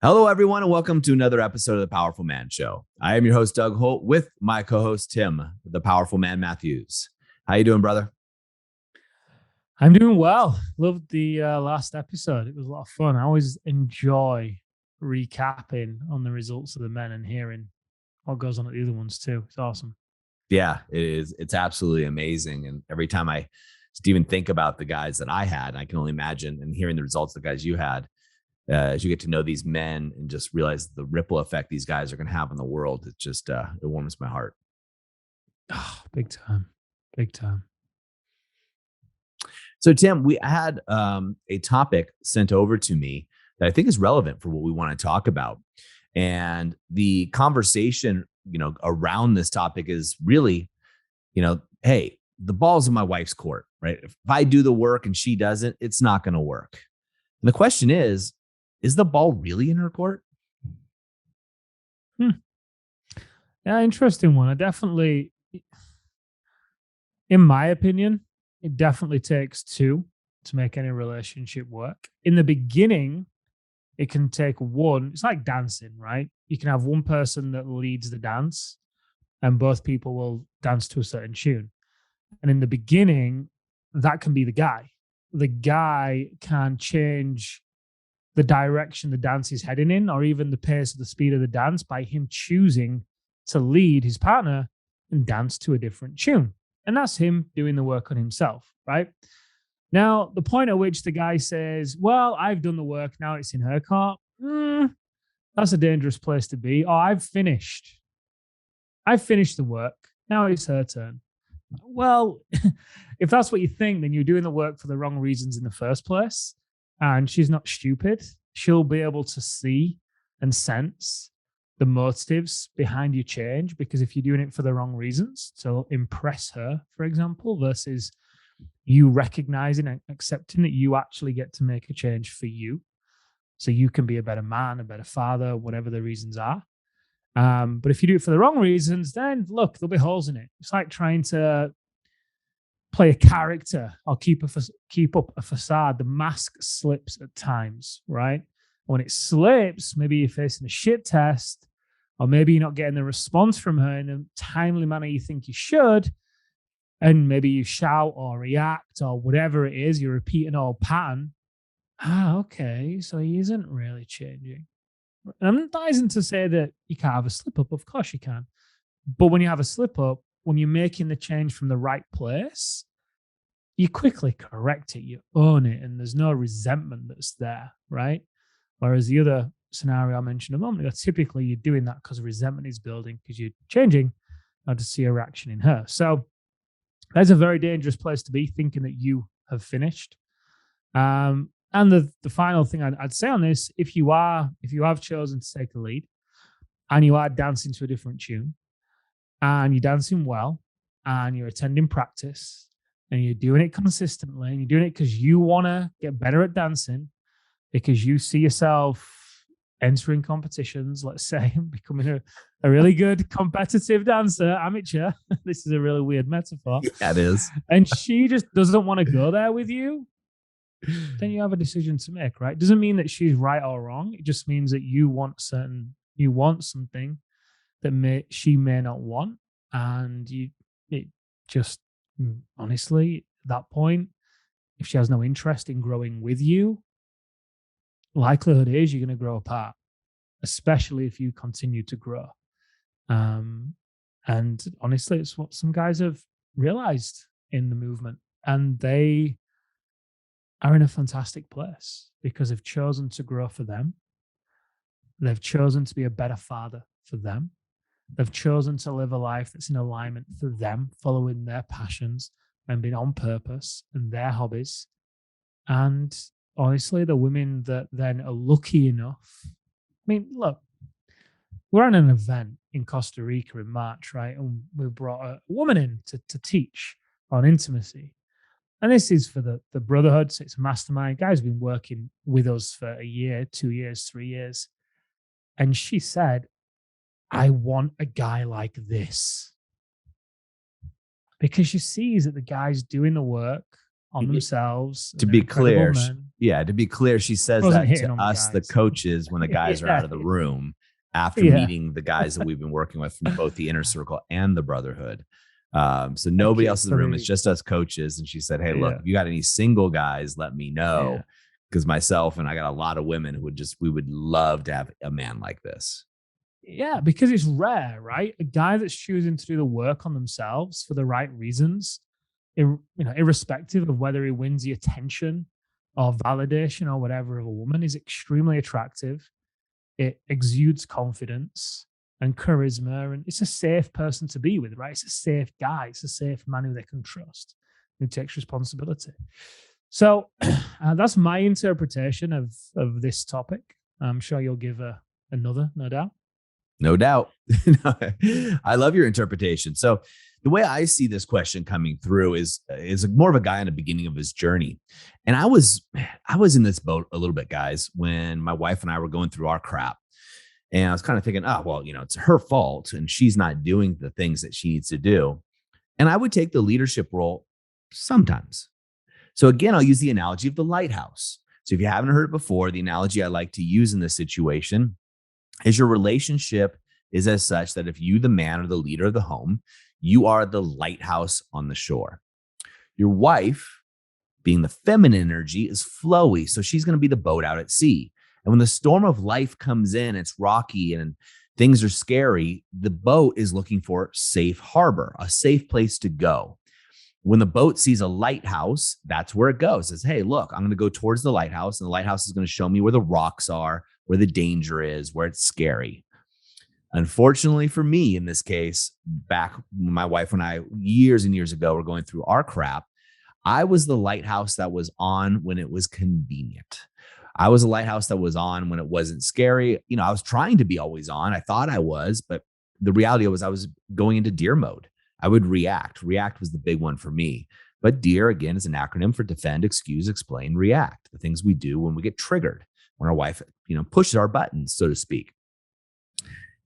Hello, everyone, and welcome to another episode of the Powerful Man Show. I am your host, Doug Holt, with my co-host, Tim, the Powerful Man Matthews. How you doing, brother? I'm doing well. Loved the last episode. It was a lot of fun. I always enjoy recapping on the results of the men and hearing what goes on at the other ones too. It's awesome. Yeah, it is. It's absolutely amazing. And every time I just even think about the guys that I had, I can only imagine and hearing the results of the guys you had, as you get to know these men and just realize the ripple effect these guys are going to have in the world, it just it warms my heart. Oh, big time. Big time. So, Tim, we had a topic sent over to me that I think is relevant for what we want to talk about. And the conversation, around this topic is really, hey, the ball's in my wife's court, right? If I do the work and she doesn't, it's not going to work. And the question is the ball really in her court? Yeah, interesting one. In my opinion, it definitely takes two to make any relationship work. In the beginning, it can take one. It's like dancing, right? You can have one person that leads the dance and both people will dance to a certain tune. And in the beginning, that can be the guy. The guy can change the direction the dance is heading in, or even the pace of the speed of the dance by him choosing to lead his partner and dance to a different tune. And that's him doing the work on himself, right? Now, the point at which the guy says, well, I've done the work, now it's in her court, that's a dangerous place to be. Oh, I've finished the work, now it's her turn. Well, if that's what you think, then you're doing the work for the wrong reasons in the first place. And she's not stupid. She'll be able to see and sense the motives behind your change, because if you're doing it for the wrong reasons, to impress her, for example, versus you recognizing and accepting that you actually get to make a change for you, so you can be a better man, a better father, whatever the reasons are. But if you do it for the wrong reasons, then look, there'll be holes in it. It's like trying to play a character or keep up a facade. The mask slips at times, right? When it slips, maybe you're facing a shit test, or maybe you're not getting the response from her in a timely manner you think you should, and maybe you shout or react or whatever it is, you're repeating an old pattern. Okay, so he isn't really changing. And that isn't to say that you can't have a slip up. Of course you can. But when you have a slip up, when you're making the change from the right place, you quickly correct it, you own it, and there's no resentment that's there, right? Whereas the other scenario I mentioned a moment ago, typically you're doing that because resentment is building because you're changing to see a reaction in her. So that's a very dangerous place to be, thinking that you have finished. And the final thing I'd say on this, if you have chosen to take the lead and you are dancing to a different tune and you're dancing well and you're attending practice and you're doing it consistently and you're doing it because you want to get better at dancing, because you see yourself entering competitions, let's say, becoming a really good competitive dancer, amateur. This is a really weird metaphor. Yeah, it is. And she just doesn't want to go there with you, then you have a decision to make, right? Doesn't mean that she's right or wrong. It just means that you want something that she may not want. And honestly, at that point, if she has no interest in growing with you, likelihood is you're going to grow apart, especially if you continue to grow. And honestly, it's what some guys have realized in the movement, and they are in a fantastic place because they've chosen to grow for them. They've chosen to be a better father for them. They've chosen to live a life that's in alignment for them, following their passions and being on purpose and their hobbies. And honestly, the women that then are lucky enough, I mean, look, we're at an event in Costa Rica in March, right? And we brought a woman in to teach on intimacy. And this is for the brotherhood. So it's a mastermind. Guy's been working with us for a year, 2 years, 3 years. And she said, I want a guy like this. Because she sees that the guy's doing the work on themselves To and they're be incredible clear, men. to be clear, she I says wasn't that hitting to on the us, the guys. coaches, when the guys are out Yeah. of the room after Yeah. meeting the guys that we've been working with from both the inner circle and the brotherhood. So Thank nobody you else in for the room. It's the, just us coaches. And she said, "Hey, look, yeah. if you got any single guys, let me Yeah. know." Because myself and I got a lot of women who we would love to have a man like this. Yeah, because it's rare, right? A guy that's choosing to do the work on themselves for the right reasons, irrespective of whether he wins the attention or validation or whatever of a woman, is extremely attractive. It exudes confidence and charisma, and it's a safe person to be with, right? It's a safe guy. It's a safe man who they can trust, who takes responsibility. So that's my interpretation of this topic. I'm sure you'll give another, no doubt. No doubt. I love your interpretation. So the way I see this question coming through is more of a guy in the beginning of his journey. And I was in this boat a little bit, guys, when my wife and I were going through our crap. And I was kind of thinking, oh, well, it's her fault and she's not doing the things that she needs to do. And I would take the leadership role sometimes. So again, I'll use the analogy of the lighthouse. So if you haven't heard it before, the analogy I like to use in this situation is your relationship is as such that if you, the man or the leader of the home, you are the lighthouse on the shore. Your wife, being the feminine energy, is flowy. So she's going to be the boat out at sea. And when the storm of life comes in, it's rocky and things are scary, the boat is looking for safe harbor, a safe place to go. When the boat sees a lighthouse, that's where it goes. It says, hey, look, I'm going to go towards the lighthouse, and the lighthouse is going to show me where the rocks are, where the danger is, where it's scary. Unfortunately for me, in this case, back when my wife and I, years and years ago, were going through our crap, I was the lighthouse that was on when it was convenient. I was a lighthouse that was on when it wasn't scary. I was trying to be always on. I thought I was, but the reality was I was going into deer mode. I would react. React was the big one for me. But DEAR, again, is an acronym for defend, excuse, explain, react. The things we do when we get triggered, when our wife, pushes our buttons, so to speak.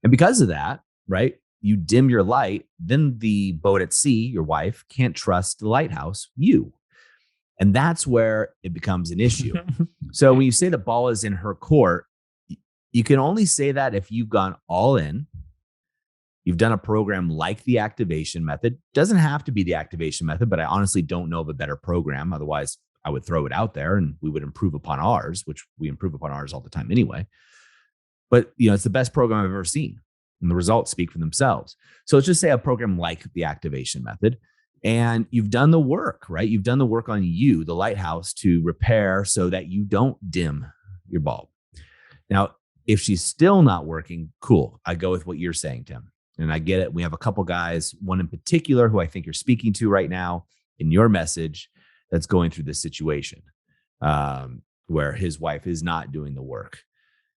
And because of that, right, you dim your light, then the boat at sea, your wife, can't trust the lighthouse, you. And that's where it becomes an issue. So when you say the ball is in her court, you can only say that if you've gone all in. You've done a program like the activation method. Doesn't have to be the activation method, but I honestly don't know of a better program. Otherwise, I would throw it out there and we would improve upon ours, which we improve upon ours all the time anyway. But it's the best program I've ever seen, and the results speak for themselves. So let's just say a program like the activation method, and you've done the work, right? You've done the work on you, the lighthouse, to repair so that you don't dim your bulb. Now, if she's still not working, cool. I go with what you're saying, Tim. And I get it. We have a couple guys, one in particular who I think you're speaking to right now in your message, that's going through this situation where his wife is not doing the work,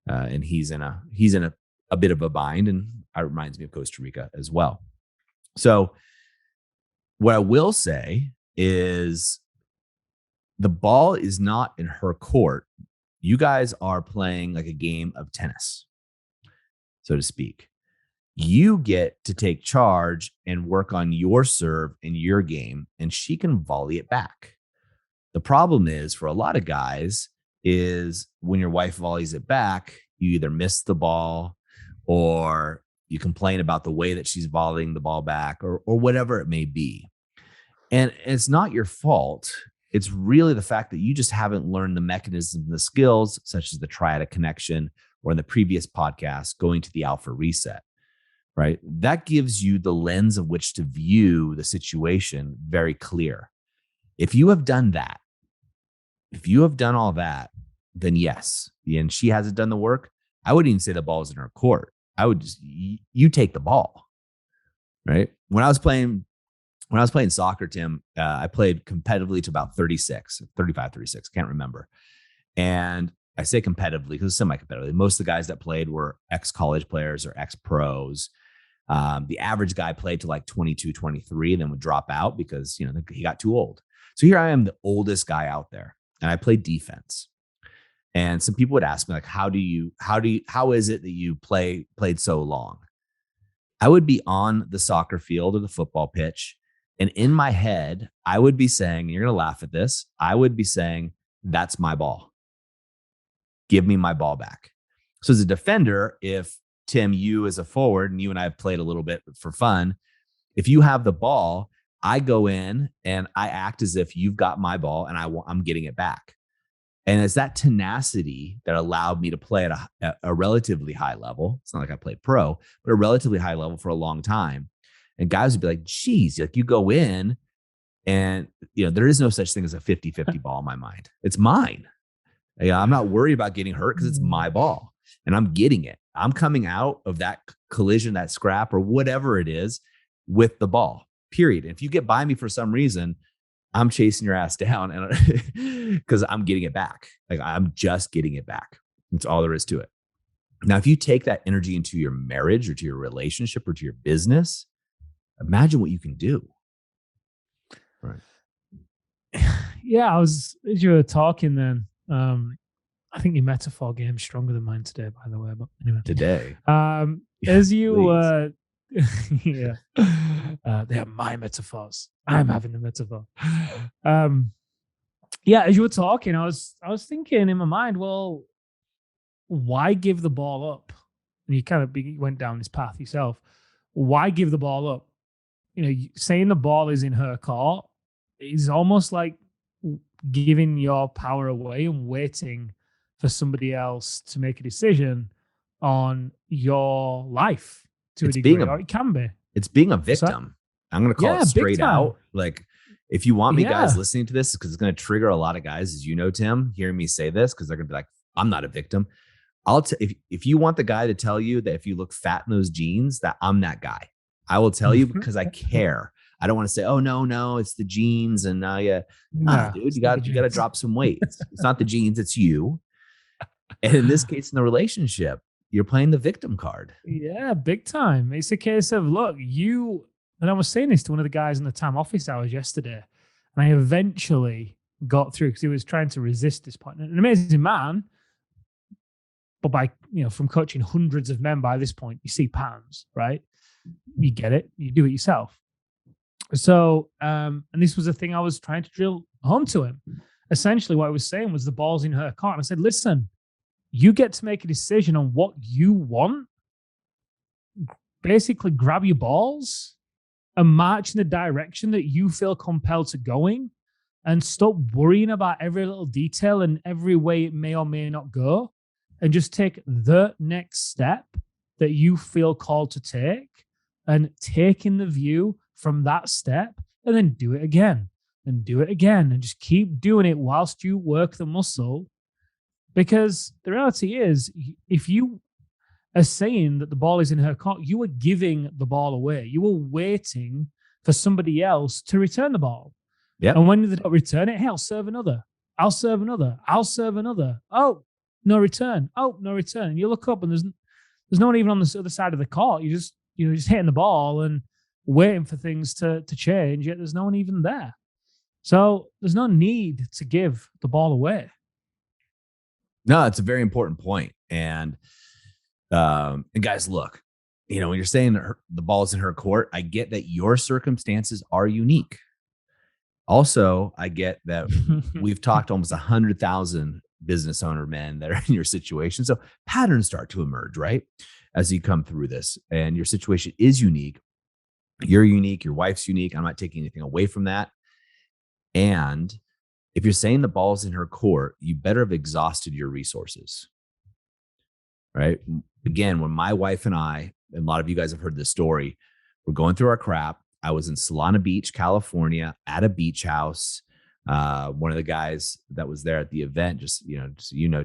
and he's in a bit of a bind, and it reminds me of Costa Rica as well. So what I will say is the ball is not in her court. You guys are playing like a game of tennis, so to speak. You get to take charge and work on your serve in your game, and she can volley it back. The problem is for a lot of guys is when your wife volleys it back, you either miss the ball or you complain about the way that she's volleying the ball back, or whatever it may be. And it's not your fault. It's really the fact that you just haven't learned the mechanisms and the skills, such as the triadic connection, or in the previous podcast, going to the alpha reset. Right? That gives you the lens of which to view the situation very clear. If you have done that, if you have done all that, then yes. And she hasn't done the work. I wouldn't even say the ball is in her court. I would just, you take the ball, right? When I was playing soccer, Tim, I played competitively to about 36, 35, 36, can't remember. And I say competitively because it's semi-competitively. Most of the guys that played were ex-college players or ex-pros. The average guy played to like 22, 23, and then would drop out because, he got too old. So here I am, the oldest guy out there, and I played defense. And some people would ask me, like, how is it that you played so long? I would be on the soccer field or the football pitch, And in my head, I would be saying, and you're going to laugh at this, I would be saying, that's my ball. Give me my ball back. So as a defender, if Tim, you as a forward, and you and I have played a little bit for fun, if you have the ball, I go in and I act as if you've got my ball and I'm getting it back. And it's that tenacity that allowed me to play at a relatively high level. It's not like I played pro, but a relatively high level for a long time. And guys would be like, geez, like you go in and, there is no such thing as a 50-50 ball in my mind. It's mine. I'm not worried about getting hurt because it's my ball and I'm getting it. I'm coming out of that collision, that scrap or whatever it is with the ball, period. And if you get by me for some reason, I'm chasing your ass down and because I'm getting it back. Like I'm just getting it back. That's all there is to it. Now, if you take that energy into your marriage or to your relationship or to your business, imagine what you can do. Right. Yeah, as you were talking then, I think your metaphor game's stronger than mine today, by the way. But anyway, Today, as you, yeah, they are my metaphors. I'm having the metaphor. Yeah, as you were talking, I was thinking in my mind, well, why give the ball up? And you kind of went down this path yourself. Why give the ball up? Saying the ball is in her court is almost like giving your power away and waiting for somebody else to make a decision on your life to a degree, or it can be. It's being a victim. I'm going to call it straight out. Like, if you want me guys listening to this, because it's going to trigger a lot of guys, as you know, Tim, hearing me say this, because they're going to be like, I'm not a victim. If you want the guy to tell you that if you look fat in those jeans, that I'm that guy, I will tell you because I care. I don't want to say, oh no, it's the jeans. And now dude, you got to drop some weight. It's not the jeans, it's you. And in this case, in the relationship, you're playing the victim card. Yeah, big time. It's a case of, look, and I was saying this to one of the guys in the TAM office hours yesterday, and I eventually got through because he was trying to resist this point. An amazing man, but from coaching hundreds of men by this point, you see patterns, right? You get it. You do it yourself. So, and this was a thing I was trying to drill home to him. Essentially, what I was saying was the ball's in her court. And I said, listen, you get to make a decision on what you want. Basically, grab your balls and march in the direction that you feel compelled to going, and stop worrying about every little detail and every way it may or may not go, and just take the next step that you feel called to take, and take in the view from that step, and then do it again and do it again, and just keep doing it whilst you work the muscle. Because the reality is, if you are saying that the ball is in her court, you are giving the ball away. You are waiting for somebody else to return the ball. Yeah. And when they don't return it, hey, I'll serve another. I'll serve another. I'll serve another. Oh, no return. Oh, no return. And you look up and there's no one even on the other side of the court. You're just hitting the ball and waiting for things to change, yet there's no one even there. So there's no need to give the ball away. No, it's a very important point. And guys, look, when you're saying the ball's in her court, I get that your circumstances are unique. Also, I get that we've talked to almost 100,000 business owner men that are in your situation. So patterns start to emerge, right? As you come through this, and your situation is unique. You're unique. Your wife's unique. I'm not taking anything away from that. And if you're saying the ball's in her court, you better have exhausted your resources, right? Again, when my wife and I, and a lot of you guys have heard this story, we're going through our crap. I was in Solana Beach, California, at a beach house. One of the guys that was there at the event,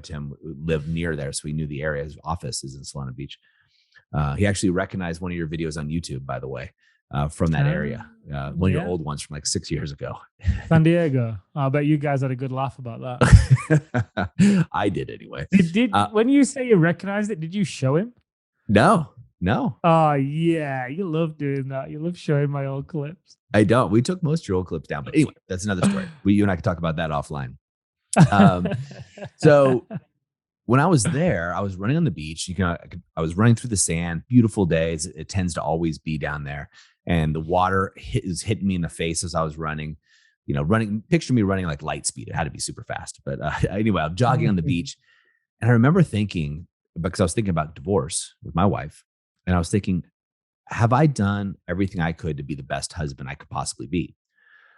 Tim lived near there, so he knew the area. His office is in Solana Beach. He actually recognized one of your videos on YouTube, by the way, from that area. One of your old ones from like 6 years ago. San Diego. I bet you guys had a good laugh about that. I did anyway. When you say you recognized it, did you show him? No. Oh, yeah. You love doing that. You love showing my old clips. I don't. We took most of your old clips down. But anyway, that's another story. You and I can talk about that offline. So when I was there, I was running on the beach. I was running through the sand, beautiful days. It tends to always be down there. And the water is hitting me in the face as I was running, picture me running like light speed. It had to be super fast. But anyway, I'm jogging on the beach. And I remember thinking, because I was thinking about divorce with my wife, and I was thinking, have I done everything I could to be the best husband I could possibly be?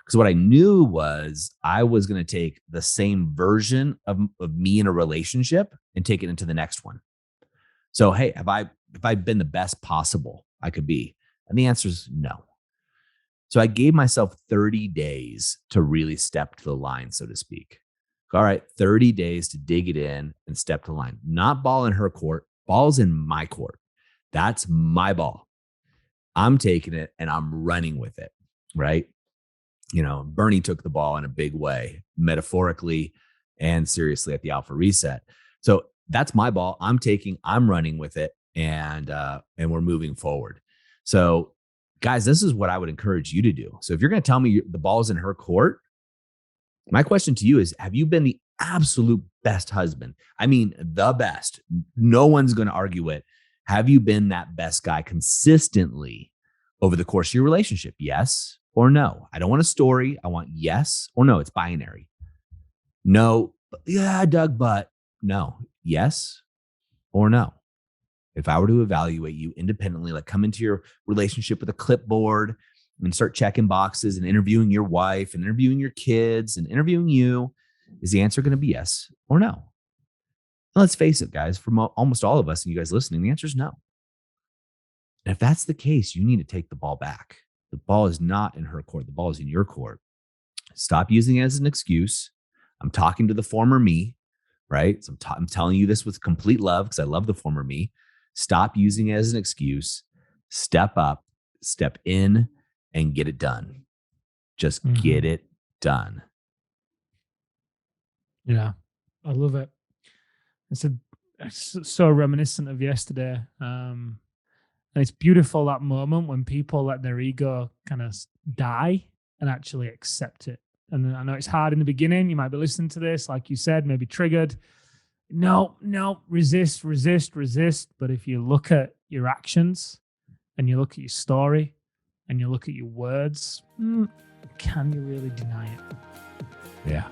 Because what I knew was I was going to take the same version of me in a relationship and take it into the next one. So, hey, have I been the best possible I could be? And the answer is no. So I gave myself 30 days to really step to the line, so to speak. All right, 30 days to dig it in and step to the line. Not ball in her court, ball's in my court. That's my ball. I'm taking it and I'm running with it, right? Bernie took the ball in a big way, metaphorically and seriously at the Alpha Reset. So that's my ball. I'm running with it, and we're moving forward. So guys, this is what I would encourage you to do. So if you're going to tell me the ball's in her court, my question to you is, have you been the absolute best husband? I mean, the best. No one's going to argue it. Have you been that best guy consistently over the course of your relationship? Yes or no? I don't want a story. I want yes or no. It's binary. No, yeah, Doug, but no. Yes or no. If I were to evaluate you independently, like come into your relationship with a clipboard and start checking boxes and interviewing your wife and interviewing your kids and interviewing you, is the answer going to be yes or no? And let's face it, guys, from almost all of us and you guys listening, the answer is no. And if that's the case, you need to take the ball back. The ball is not in her court. The ball is in your court. Stop using it as an excuse. I'm talking to the former me, right? So I'm telling you this with complete love because I love the former me. Stop using it as an excuse. Step up, step in, and get it done. Just get it done. Yeah, I love it. It's so reminiscent of yesterday. And it's beautiful, that moment when people let their ego kind of die and actually accept it. And I know it's hard in the beginning. You might be listening to this, like you said, maybe triggered. No, resist. But if you look at your actions and you look at your story and you look at your words, can you really deny it? Yeah.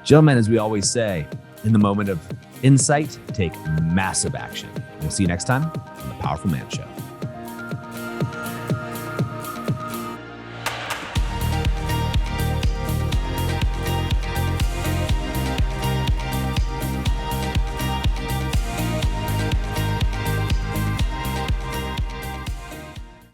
Gentlemen, as we always say, in the moment of insight, take massive action. We'll see you next time on The Powerful Man Show.